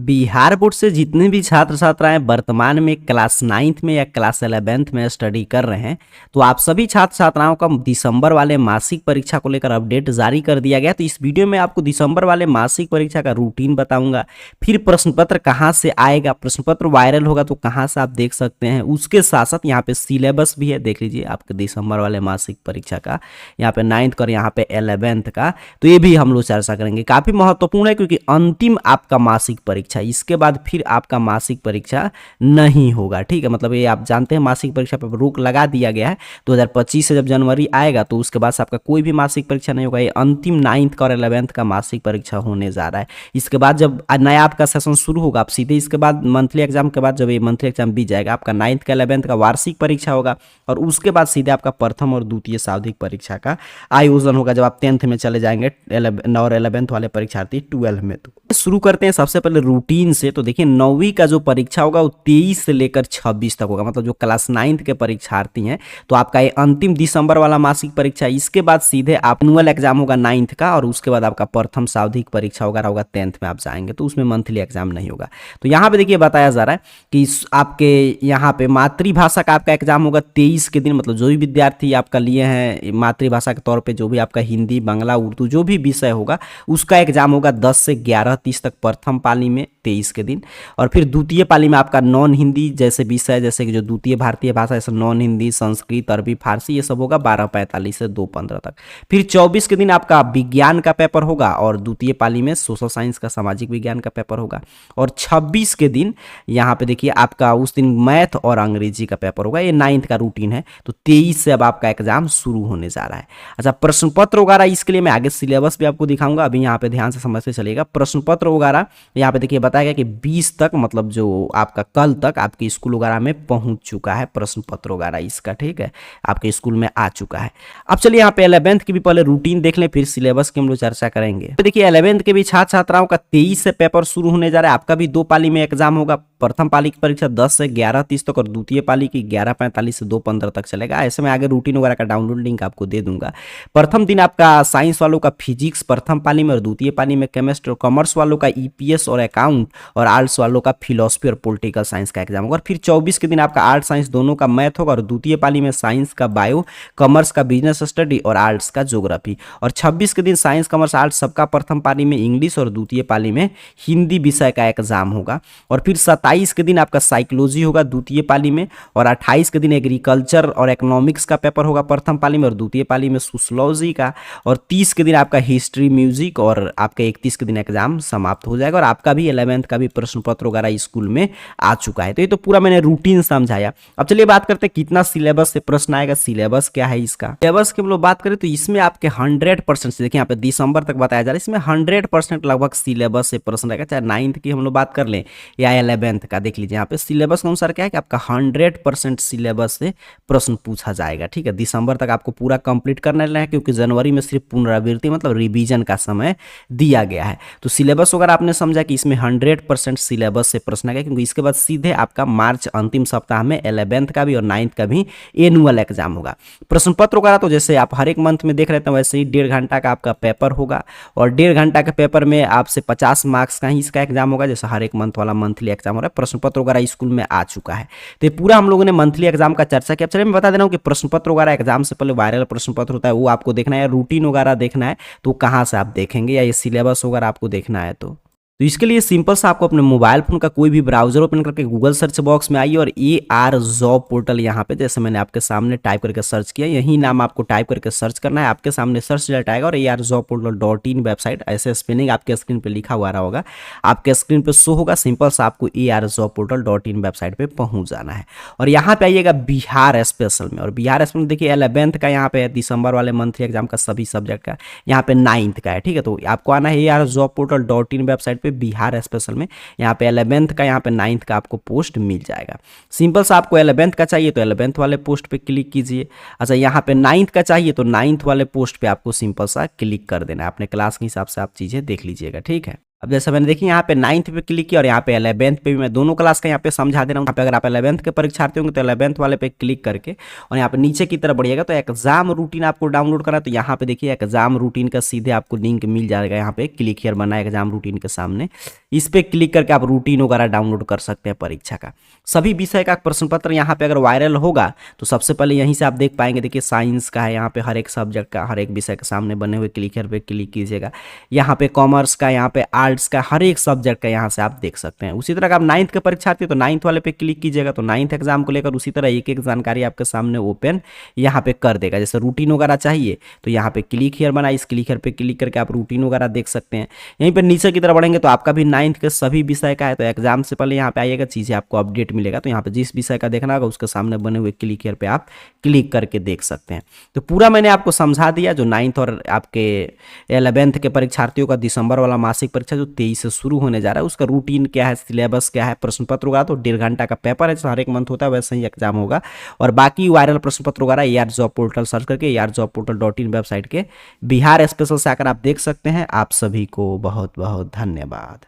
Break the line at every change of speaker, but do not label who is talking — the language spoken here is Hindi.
बिहार बोर्ड से जितने भी छात्र छात्राएं वर्तमान में क्लास 9th में या क्लास 11th में स्टडी कर रहे हैं, तो आप सभी छात्र छात्राओं का दिसंबर वाले मासिक परीक्षा को लेकर अपडेट जारी कर दिया गया। तो इस वीडियो में आपको दिसंबर वाले मासिक परीक्षा का रूटीन बताऊंगा, फिर प्रश्न पत्र कहाँ से आएगा, प्रश्न पत्र वायरल होगा तो कहाँ से आप देख सकते हैं, उसके साथ साथ यहाँ पे सिलेबस भी है, देख लीजिए आपके दिसंबर वाले मासिक परीक्षा का, यहाँ पे 9th का और यहाँ पे 11th का। तो ये भी हम लोग चर्चा करेंगे, काफी महत्वपूर्ण है क्योंकि अंतिम आपका मासिक परीक्षा, इसके बाद फिर आपका मासिक परीक्षा नहीं होगा। ठीक है, मतलब ये आप जानते हैं मासिक परीक्षा पर रोक लगा दिया गया है। 2025 से जब जनवरी आएगा तो उसके बाद से आपका कोई भी मासिक परीक्षा नहीं होगा। ये अंतिम 9th का और 11th का मासिक परीक्षा होने जा रहा है। इसके बाद जब नया आपका सेशन शुरू होगा, आप सीधे इसके बाद मंथली एग्जाम के बाद जब ये मंथली एग्जाम बीत जाएगा, आपका 9th का 11th का वार्षिक परीक्षा होगा और उसके बाद सीधे आपका प्रथम और द्वितीय सावधिक परीक्षा का आयोजन होगा जब आप 10th में चले जाएंगे और 11th वाले परीक्षार्थी 12 में। तो शुरू करते हैं सबसे पहले रूटीन से। तो देखिए 9वीं का जो परीक्षा होगा वो 23 से लेकर 26 तक होगा, मतलब जो क्लास 9th के परीक्षार्थी हैं तो आपका ये अंतिम दिसंबर वाला मासिक परीक्षा, इसके बाद सीधे आप एनुअल एग्जाम होगा 9th का और उसके बाद आपका प्रथम सावधिक परीक्षा होगा 10th में आप जाएंगे, तो उसमें मंथली एग्जाम नहीं होगा। तो यहाँ पे देखिए बताया जा रहा है कि आपके यहाँ पे मातृभाषा का आपका एग्जाम होगा 23 के दिन, मतलब जो भी विद्यार्थी आपका लिए हैं मातृभाषा के तौर पर, जो भी आपका हिंदी बांग्ला उर्दू जो भी विषय होगा उसका एग्जाम होगा 10 से 11:30 तक प्रथम पाली में 23 के दिन। और फिर द्वितीय पाली में आपका नॉन हिंदी जैसे विषय, जैसे कि जो द्वितीय भारतीय भाषा जैसे नॉन हिंदी, संस्कृत, अरबी, फारसी, ये सब होगा 12:45 से 2:15 तक। फिर 24 के दिन आपका विज्ञान का पेपर होगा और द्वितीय पाली में सोशल साइंस का, सामाजिक विज्ञान का पेपर होगा। और 26 के दिन यहाँ पे देखिए आपका उस दिन मैथ और अंग्रेजी का पेपर होगा। ये 9th का रूटीन है। तो 23 से अब आपका एग्जाम शुरू होने जा रहा है। अच्छा, प्रश्न पत्र वगैरह इसके लिए मैं आगे सिलेबस भी आपको दिखाऊंगा, अभी यहाँ पे ध्यान से समझते चलिएगा। प्रश्न पत्र वगैरह यहाँ पे देखिए बताया गया कि 20 तक, मतलब जो आपका कल तक आपके स्कूल वगैरह में पहुंच चुका है प्रश्न पत्र वगैरह इसका, ठीक है, आपके स्कूल में आ चुका है। अब चलिए यहाँ पे 11th की भी पहले रूटीन देख लें, फिर सिलेबस की हम लोग चर्चा करेंगे। तो देखिए 11th के भी छात्र छात्राओं का 23 से पेपर शुरू होने जा रहा है। आपका भी 2 पाली में एग्जाम होगा। प्रथम पाली की परीक्षा 10 से 11:30 तक और द्वितीय पाली की 11:45 से 2:15 तक चलेगा। ऐसे में आगे रूटीन वगैरह का डाउनलोड लिंक आपको दे दूंगा। प्रथम दिन आपका साइंस वालों का फिजिक्स प्रथम पाली में और द्वितीय पाली में केमिस्ट्री, और कॉमर्स वालों का ईपीएस और अकाउंट, और आर्ट्स वालों का फिलोसफी और पॉलिटिकल साइंस का एग्जाम होगा। और फिर 24 के दिन आपका आर्ट साइंस दोनों का मैथ होगा और द्वितीय पाली में साइंस का बायो, कॉमर्स का बिजनेस स्टडी और आर्ट्स का ज्योग्राफी। और 26 के दिन साइंस, कॉमर्स, आर्ट्स सबका प्रथम पाली में इंग्लिश और द्वितीय पाली में हिंदी विषय का एग्जाम होगा। और फिर 27 के दिन आपका साइकोलॉजी होगा द्वितीय पाली में, और 28 के दिन एग्रीकल्चर और इकोनॉमिक्स का पेपर होगा प्रथम पाली में और द्वितीय पाली में सोशियोलॉजी का। और 30 के दिन आपका हिस्ट्री, म्यूजिक, और आपका 31 के दिन एग्जाम समाप्त हो जाएगा। और आपका भी 11th का भी प्रश्न पत्र वगैरह स्कूल में आ चुका है। तो ये तो पूरा मैंने रूटीन समझाया। अब चलिए बात करते हैं कितना सिलेबस से प्रश्न आएगा, सिलेबस क्या है इसका। सिलेबस की हम लोग बात करें तो इसमें आपके 100% से, देखिए यहाँ पे दिसंबर तक बताया जा रहा है, इसमें 100% लगभग सिलेबस से प्रश्न आएगा। चाहे 9th की हम लोग बात कर लें या 11th का, देख लीजिए यहाँ पे सिलेबस के अनुसार क्या है कि आपका 100% सिलेबस से प्रश्न पूछा जाएगा। ठीक है, दिसंबर तक आपको पूरा कंप्लीट करना है क्योंकि जनवरी में सिर्फ पुनरावृत्ति मतलब रिवीजन का समय दिया गया है। तो सिलेबस वगैरह आपने समझा कि इसमें 100% सिलेबस से प्रश्न आएगा, क्योंकि इसके बाद सीधे आपका मार्च अंतिम सप्ताह में 11th का भी और 9th का भी एनुअल एग्जाम होगा। प्रश्न पत्र वगैरह तो जैसे आप हर एक मंथ में देख रहे थे वैसे ही 1.5 घंटा का आपका पेपर होगा, और 1.5 घंटा के पेपर में आपसे 50 मार्क्स का ही इसका एग्जाम होगा, जैसे हर एक मंथ वाला मंथली एग्जाम हो रहा है। प्रश्न पत्र वगैरह स्कूल में आ चुका है। तो ये पूरा हम लोगों ने मंथली एग्जाम का चर्चा किया। चलिए मैं बता दे रहा हूँ कि प्रश्न पत्र वगैरह एग्जाम से पहले वायरल प्रश्न पत्र होता है, वो आपको देखना है, रूटीन वगैरह देखना है तो कहाँ से आप देखेंगे, या ये सिलेबस वगैरह आपको देखना है। तो इसके लिए सिंपल सा आपको अपने मोबाइल फोन का कोई भी ब्राउजर ओपन करके गूगल सर्च बॉक्स में आइए और AR जॉब पोर्टल यहाँ पे जैसे मैंने आपके सामने टाइप करके सर्च किया, यही नाम आपको टाइप करके सर्च करना है। आपके सामने सर्च रिजल्ट आएगा और ARjobportal.in वेबसाइट ऐसे स्पेलिंग आपके स्क्रीन पे लिखा हुआ रहा होगा, आपके स्क्रीन पे शो होगा। सिंपल सा आपको ARjobportal.in वेबसाइट पे पहुंच जाना है और यहाँ पे आइएगा बिहार स्पेशल में। और बिहार स्पेशल में देखिए 11th का यहाँ पे दिसंबर वाले मंथली एग्जाम का सभी सब्जेक्ट का, यहाँ पे 9th का है। ठीक है, तो आपको आना है ARjobportal.in वेबसाइट बिहार स्पेशल में। यहाँ पे 11th का, यहाँ पे 9th का आपको पोस्ट मिल जाएगा। सिंपल सा आपको 11th का चाहिए तो 11th वाले पोस्ट पे क्लिक कीजिए। अच्छा, यहाँ पे 9th का चाहिए तो 9th वाले पोस्ट पे आपको सिंपल सा क्लिक कर देना है। अपने क्लास के हिसाब से आप चीजें देख लीजिएगा। ठीक है। अब जैसे मैंने देखिए यहाँ पे 9th पे क्लिक किया और यहाँ पे 11th पे भी मैं दोनों क्लास का यहाँ पे समझा दे रहा हूँ। यहाँ पे अगर आप 11th के परीक्षार्थी होंगे तो 11th वाले पे क्लिक करके और यहाँ पे नीचे की तरफ बढ़िएगा तो एग्जाम रूटीन आपको डाउनलोड करना है। तो यहाँ पे देखिए एग्जाम रूटीन का सीधे आपको लिंक मिल जाएगा, यहाँ पे क्लिक हियर बना है एग्जाम रूटीन के सामने, इस पे क्लिक करके आप रूटीन वगैरह डाउनलोड कर सकते हैं परीक्षा का। सभी विषय का प्रश्न पत्र यहाँ पे अगर वायरल होगा तो सबसे पहले यहीं से आप देख पाएंगे। देखिए साइंस का है, यहाँ पे हर एक सब्जेक्ट का हर एक विषय के सामने बने हुए क्लिक हियर पे क्लिक कीजिएगा। यहाँ पे कॉमर्स का, यहाँ पे आर्ट्स का, हर एक सब्जेक्ट का यहाँ से आप देख सकते हैं। उसी तरह का आप 9th के परीक्षार्थी तो 9th वाले पे क्लिक कीजिएगा तो 9th एग्जाम को लेकर उसी तरह एक एक जानकारी आपके सामने ओपन यहाँ पे कर देगा। जैसे रूटीन वगैरह चाहिए तो यहाँ पे क्लिक हियर बना, इस क्लिक हियर पे क्लिक करके आप रूटीन वगैरह देख सकते हैं। यहीं पर नीचे की तरफ बढ़ेंगे तो आपका भी 9th के सभी विषय का है, तो एग्जाम से पहले यहाँ पे आइएगा, चीज़ें आपको अपडेट मिलेगा। तो यहाँ पे जिस विषय का देखना होगा उसके सामने बने हुए क्लिक हियर पे आप क्लिक करके देख सकते हैं। तो पूरा मैंने आपको समझा दिया जो 9th और आपके 11th के परीक्षार्थियों का दिसंबर वाला मासिक परीक्षा जो 23 से शुरू होने जा रहा है उसका रूटीन क्या है, सिलेबस क्या है, प्रश्न पत्र होगा तो 1.5 घंटा का पेपर है, जैसे हर एक मंथ होता है वैसे ही एग्जाम होगा। और बाकी वायरल प्रश्न पत्र वगैरह AR जॉब पोर्टल सर्च करके ARjobportal.in वेबसाइट के बिहार स्पेशल से आकर आप देख सकते हैं। आप सभी को बहुत बहुत धन्यवाद।